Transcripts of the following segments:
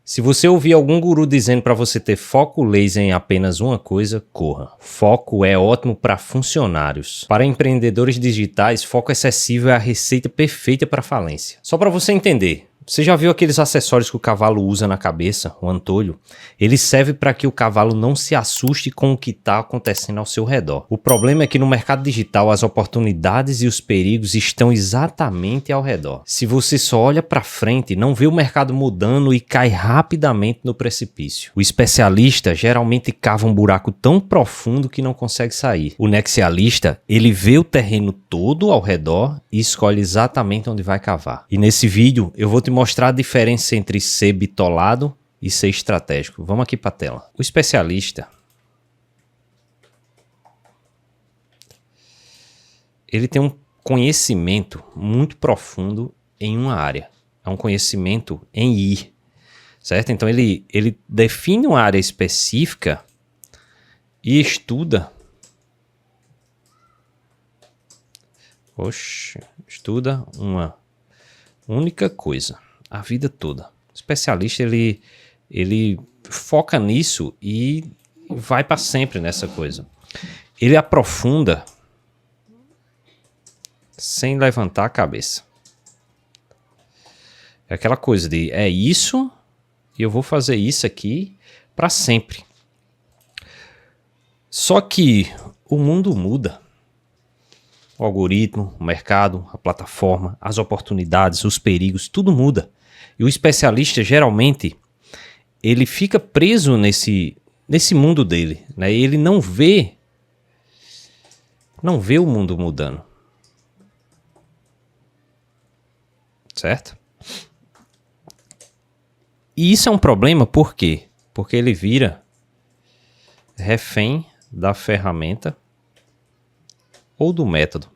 Se você ouvir algum guru dizendo para você ter foco laser em apenas uma coisa, corra. Foco é ótimo para funcionários. Para empreendedores digitais, foco excessivo é a receita perfeita para falência. Só para você entender, você já viu aqueles acessórios que o cavalo usa na cabeça, o antolho? Ele serve para que o cavalo não se assuste com o que está acontecendo ao seu redor. O problema é que no mercado digital as oportunidades e os perigos estão exatamente ao redor. Se você só olha para frente, não vê o mercado mudando e cai rapidamente no precipício. O especialista geralmente cava um buraco tão profundo que não consegue sair. O nexialista, ele vê o terreno todo ao redor e escolhe exatamente onde vai cavar. E nesse vídeo eu vou te mostrar a diferença entre ser bitolado e ser estratégico. Vamos aqui para a tela. O especialista, ele tem um conhecimento muito profundo em uma área. É um conhecimento em ir, certo? Então ele define uma área específica e estuda. Estuda uma única coisa a vida toda. O especialista ele foca nisso e vai para sempre nessa coisa. Ele aprofunda sem levantar a cabeça. É aquela coisa de é isso e eu vou fazer isso aqui para sempre. Só que o mundo muda. O algoritmo, o mercado, a plataforma, as oportunidades, os perigos, tudo muda. E o especialista, geralmente, ele fica preso nesse mundo dele, né? E ele não vê o mundo mudando. Certo? E isso é um problema por quê? Porque ele vira refém da ferramenta ou do método.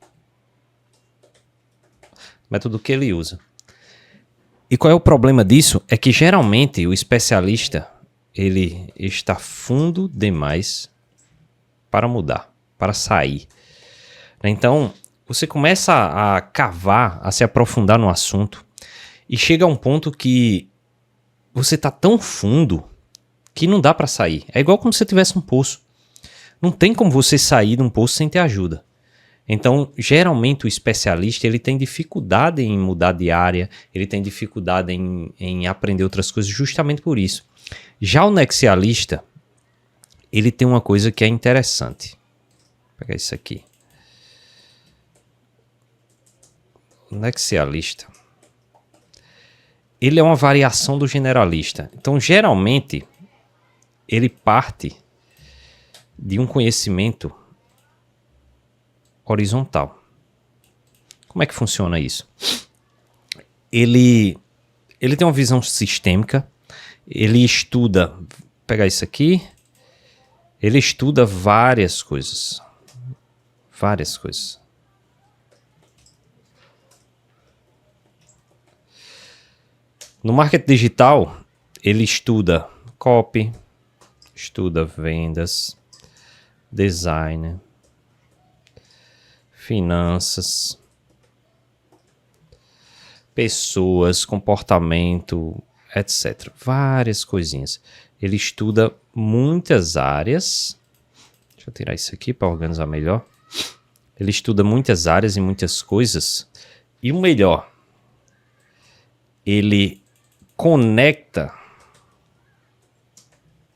Método que ele usa. E qual é o problema disso? É que geralmente o especialista ele está fundo demais para mudar, para sair. Então, você começa a cavar, a se aprofundar no assunto e chega a um ponto que você está tão fundo que não dá para sair. É igual como se você tivesse um poço. Não tem como você sair de um poço sem ter ajuda. Então, geralmente o especialista ele tem dificuldade em mudar de área, ele tem dificuldade em aprender outras coisas justamente por isso. Já o nexialista, ele tem uma coisa que é interessante. Vou pegar isso aqui. O nexialista, ele é uma variação do generalista. Então, geralmente, ele parte de um conhecimento horizontal. Como é que funciona isso? Ele tem uma visão sistêmica, ele estuda, vou pegar isso aqui, ele estuda várias coisas. Várias coisas. No marketing digital, ele estuda copy, estuda vendas, design, finanças, pessoas, comportamento, etc. Várias coisinhas. Ele estuda muitas áreas. Deixa eu tirar isso aqui para organizar melhor. Ele estuda muitas áreas e muitas coisas. E o melhor, ele conecta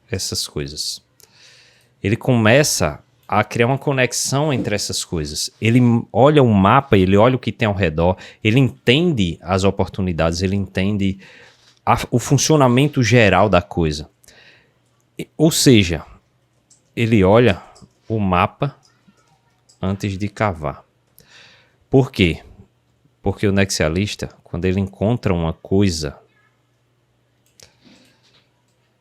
essas coisas. Ele começa a criar uma conexão entre essas coisas. Ele olha o mapa, ele olha o que tem ao redor, ele entende as oportunidades, ele entende o funcionamento geral da coisa. Ou seja, ele olha o mapa antes de cavar. Por quê? Porque o nexialista, quando ele encontra uma coisa...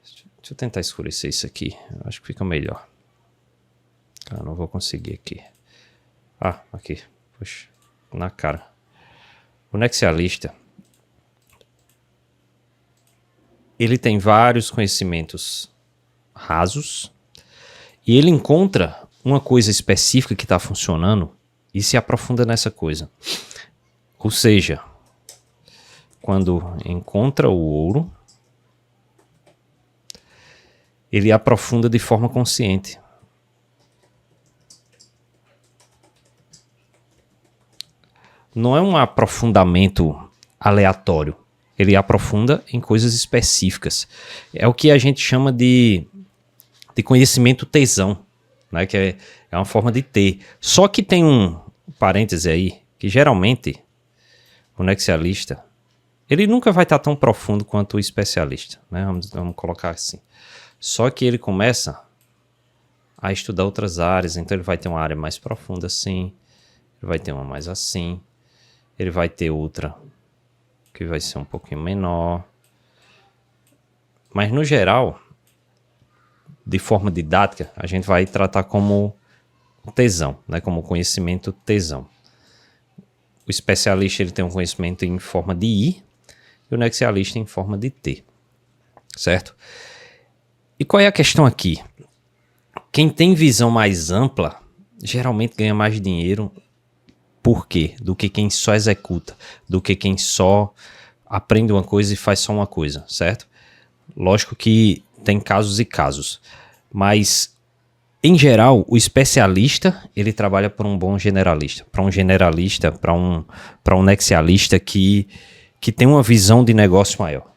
Deixa eu tentar escurecer isso aqui. Eu acho que fica melhor. Ah, não vou conseguir aqui. Ah, aqui. Puxa, na cara. O nexialista, ele tem vários conhecimentos rasos e ele encontra uma coisa específica que está funcionando e se aprofunda nessa coisa. Ou seja, quando encontra o ouro, ele aprofunda de forma consciente. Não é um aprofundamento aleatório. Ele aprofunda em coisas específicas. É o que a gente chama de conhecimento tesão, né? Que é uma forma de ter. Só que tem um parêntese aí, que geralmente o nexialista, ele nunca vai estar tão profundo quanto o especialista, né? Vamos colocar assim. Só que ele começa a estudar outras áreas, então ele vai ter uma área mais profunda assim, ele vai ter uma mais assim, ele vai ter outra que vai ser um pouquinho menor. Mas no geral, de forma didática, a gente vai tratar como tesão, né? Como conhecimento tesão. O especialista ele tem um conhecimento em forma de I e o nexialista em forma de T, certo? E qual é a questão aqui? Quem tem visão mais ampla geralmente ganha mais dinheiro. Por quê? Do que quem só executa, do que quem só aprende uma coisa e faz só uma coisa, certo? Lógico que tem casos e casos, mas em geral o especialista ele trabalha para um bom generalista, para um nexialista que tem uma visão de negócio maior.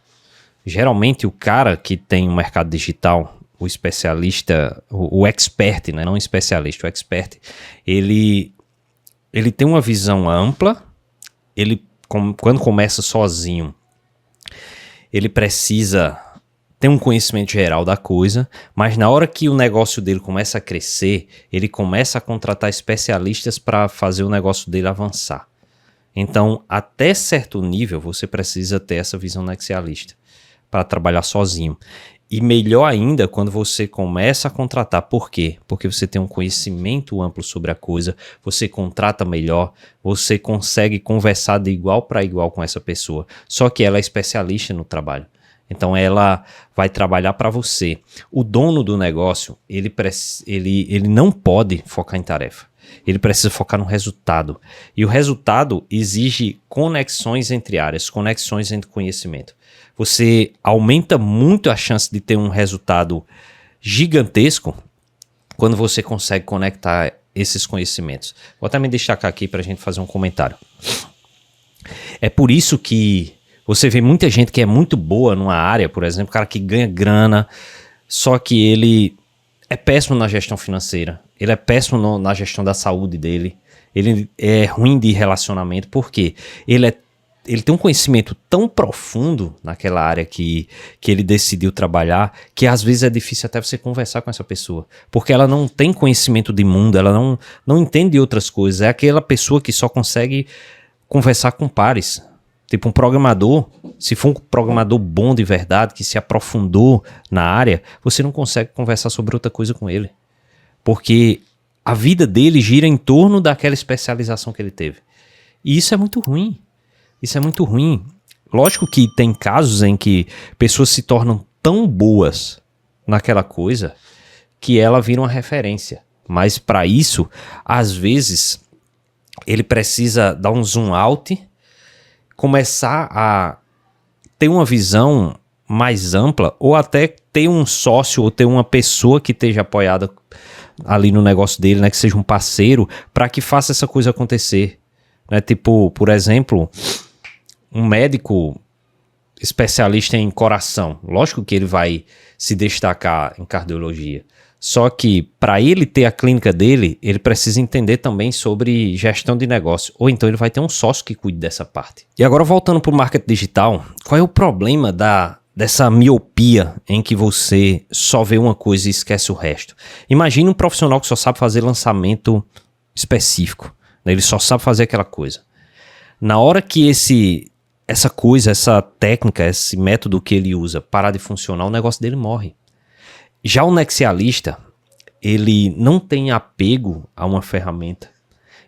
Geralmente o cara que tem um mercado digital, o especialista, o expert, né? Não o especialista, o expert, ele tem uma visão ampla, quando começa sozinho, ele precisa ter um conhecimento geral da coisa, mas na hora que o negócio dele começa a crescer, ele começa a contratar especialistas para fazer o negócio dele avançar. Então, até certo nível, você precisa ter essa visão nexialista para trabalhar sozinho. E melhor ainda quando você começa a contratar. Por quê? Porque você tem um conhecimento amplo sobre a coisa, você contrata melhor, você consegue conversar de igual para igual com essa pessoa. Só que ela é especialista no trabalho. Então ela vai trabalhar para você. O dono do negócio, ele não pode focar em tarefa. Ele precisa focar no resultado. E o resultado exige conexões entre áreas, conexões entre conhecimento. Você aumenta muito a chance de ter um resultado gigantesco quando você consegue conectar esses conhecimentos. Vou até me destacar aqui para a gente fazer um comentário. É por isso que você vê muita gente que é muito boa numa área, por exemplo, cara que ganha grana, só que ele é péssimo na gestão financeira, ele é péssimo na gestão da saúde dele, ele é ruim de relacionamento, porque ele tem um conhecimento tão profundo naquela área que ele decidiu trabalhar, que às vezes é difícil até você conversar com essa pessoa, porque ela não tem conhecimento de mundo, ela não entende outras coisas, é aquela pessoa que só consegue conversar com pares. Tipo um programador, se for um programador bom de verdade, que se aprofundou na área, você não consegue conversar sobre outra coisa com ele. Porque a vida dele gira em torno daquela especialização que ele teve. E isso é muito ruim. Isso é muito ruim. Lógico que tem casos em que pessoas se tornam tão boas naquela coisa que ela vira uma referência. Mas para isso, às vezes, ele precisa dar um zoom out, começar a ter uma visão mais ampla, ou até ter um sócio ou ter uma pessoa que esteja apoiada ali no negócio dele, né, que seja um parceiro, para que faça essa coisa acontecer, né? Tipo, por exemplo, um médico especialista em coração, lógico que ele vai se destacar em cardiologia, só que para ele ter a clínica dele, ele precisa entender também sobre gestão de negócio, ou então ele vai ter um sócio que cuide dessa parte. E agora voltando para o marketing digital, qual é o problema dessa miopia em que você só vê uma coisa e esquece o resto? Imagine um profissional que só sabe fazer lançamento específico, né? Ele só sabe fazer aquela coisa. Na hora que essa coisa, essa técnica, esse método que ele usa parar de funcionar, o negócio dele morre. Já o nexialista, ele não tem apego a uma ferramenta.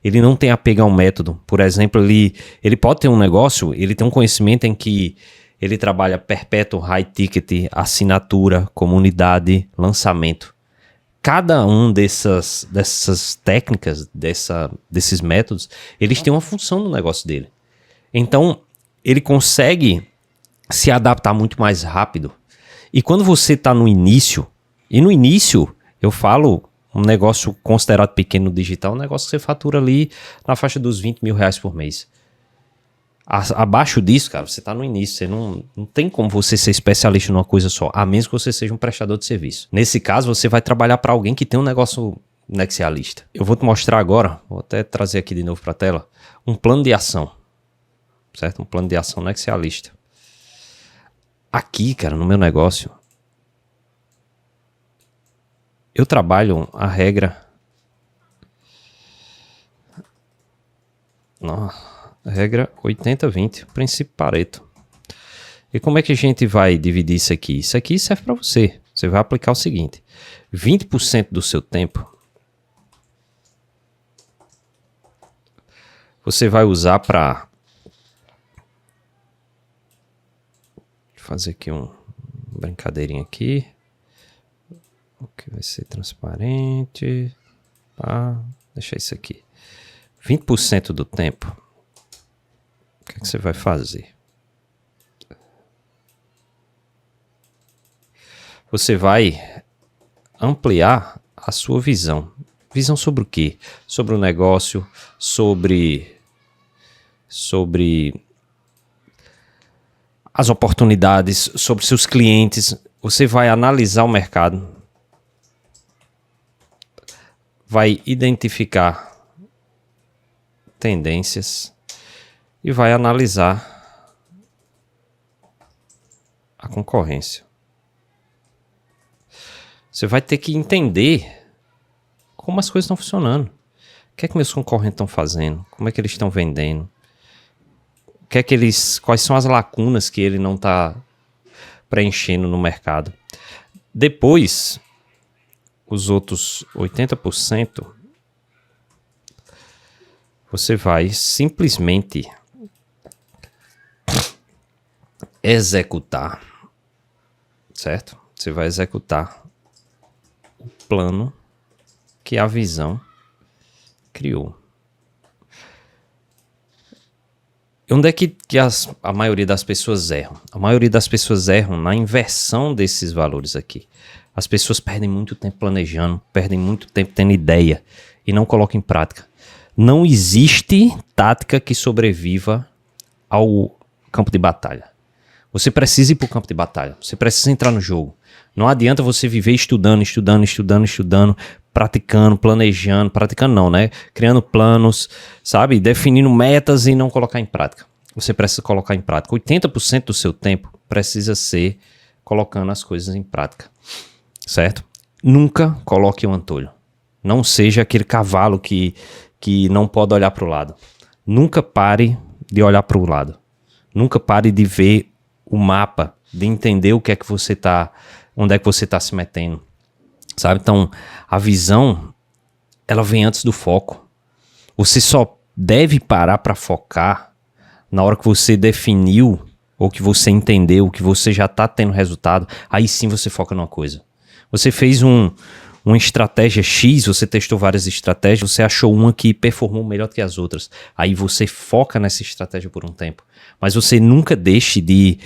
Ele não tem apego a um método. Por exemplo, ele pode ter um negócio, ele tem um conhecimento em que ele trabalha perpétuo, high ticket, assinatura, comunidade, lançamento. Cada um dessas técnicas, desses métodos, eles têm uma função no negócio dele. Então, ele consegue se adaptar muito mais rápido. E quando você está no início, E no início, eu falo, um negócio considerado pequeno no digital, um negócio que você fatura ali na faixa dos 20 mil reais por mês. Abaixo disso, cara, você tá no início, você não tem como você ser especialista numa coisa só, a menos que você seja um prestador de serviço. Nesse caso, você vai trabalhar para alguém que tem um negócio nexialista. Eu vou te mostrar agora, vou até trazer aqui de novo para a tela, um plano de ação, certo? Um plano de ação nexialista. Aqui, cara, no meu negócio, eu trabalho a regra... Regra 80-20, princípio Pareto. E como é que a gente vai dividir isso aqui? Isso aqui serve para você. Você vai aplicar o seguinte: 20% do seu tempo você vai usar para fazer aqui uma brincadeirinha aqui. O que vai ser transparente. Deixa isso aqui. 20% do tempo, o que você vai fazer? Você vai ampliar a sua visão. Visão sobre o quê? Sobre o negócio, sobre as oportunidades, sobre seus clientes. Você vai analisar o mercado, vai identificar tendências e vai analisar a concorrência. Você vai ter que entender como as coisas estão funcionando. O que é que meus concorrentes estão fazendo? Como é que eles estão vendendo? Quais são as lacunas que ele não está preenchendo no mercado? Depois, os outros 80%, você vai simplesmente executar, certo? Você vai executar o plano que a visão criou. E onde é que a maioria das pessoas erram? A maioria das pessoas erram na inversão desses valores aqui. As pessoas perdem muito tempo planejando, perdem muito tempo tendo ideia e não colocam em prática. Não existe tática que sobreviva ao campo de batalha. Você precisa ir para o campo de batalha. Você precisa entrar no jogo. Não adianta você viver estudando, praticando, planejando. Praticando não, né? Criando planos, sabe? Definindo metas e não colocar em prática. Você precisa colocar em prática. 80% do seu tempo precisa ser colocando as coisas em prática. Certo? Nunca coloque um antolho. Não seja aquele cavalo que não pode olhar para o lado. Nunca pare de olhar para o lado. Nunca pare de ver o mapa, de entender o que é que você está, onde é que você está se metendo. Sabe? Então, a visão, ela vem antes do foco. Você só deve parar para focar na hora que você definiu, ou que você entendeu, que você já está tendo resultado. Aí sim você foca numa coisa. Você fez uma estratégia X, você testou várias estratégias, você achou uma que performou melhor que as outras. Aí você foca nessa estratégia por um tempo. Mas você nunca deixe de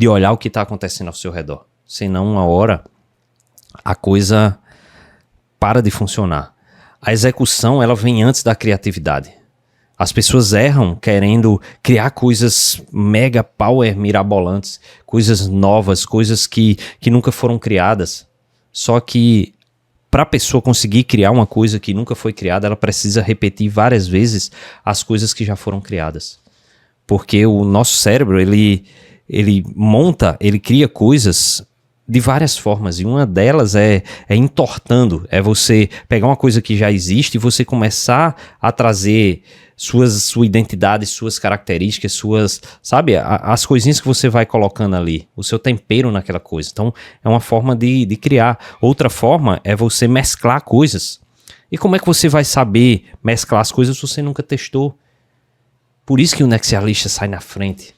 olhar o que está acontecendo ao seu redor. Senão, uma hora, a coisa para de funcionar. A execução, ela vem antes da criatividade. As pessoas erram querendo criar coisas mega power mirabolantes, coisas novas, coisas que nunca foram criadas. Só que para a pessoa conseguir criar uma coisa que nunca foi criada, ela precisa repetir várias vezes as coisas que já foram criadas. Porque o nosso cérebro, ele cria coisas de várias formas. E uma delas é entortando. É você pegar uma coisa que já existe e você começar a trazer sua identidade, suas características, sabe, as coisinhas que você vai colocando ali, o seu tempero naquela coisa. Então, é uma forma de criar. Outra forma é você mesclar coisas. E como é que você vai saber mesclar as coisas se você nunca testou? Por isso que o nexialista sai na frente.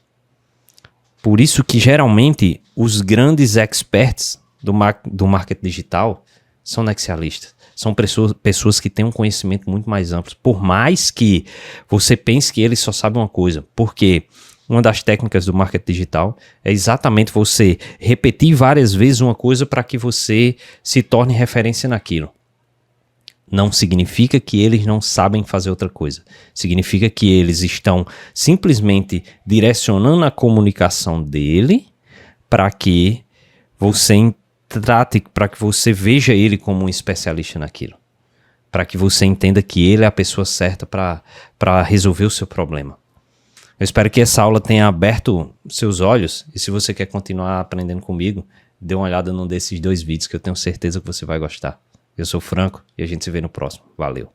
Por isso que, geralmente, os grandes experts do marketing digital são nexialistas. São pessoas que têm um conhecimento muito mais amplo. Por mais que você pense que eles só sabem uma coisa. Porque uma das técnicas do marketing digital é exatamente você repetir várias vezes uma coisa para que você se torne referência naquilo. Não significa que eles não sabem fazer outra coisa. Significa que eles estão simplesmente direcionando a comunicação dele para que você trate, para que você veja ele como um especialista naquilo. Para que você entenda que ele é a pessoa certa para resolver o seu problema. Eu espero que essa aula tenha aberto seus olhos, e se você quer continuar aprendendo comigo, dê uma olhada num desses 2 vídeos que eu tenho certeza que você vai gostar. Eu sou Franco e a gente se vê no próximo. Valeu!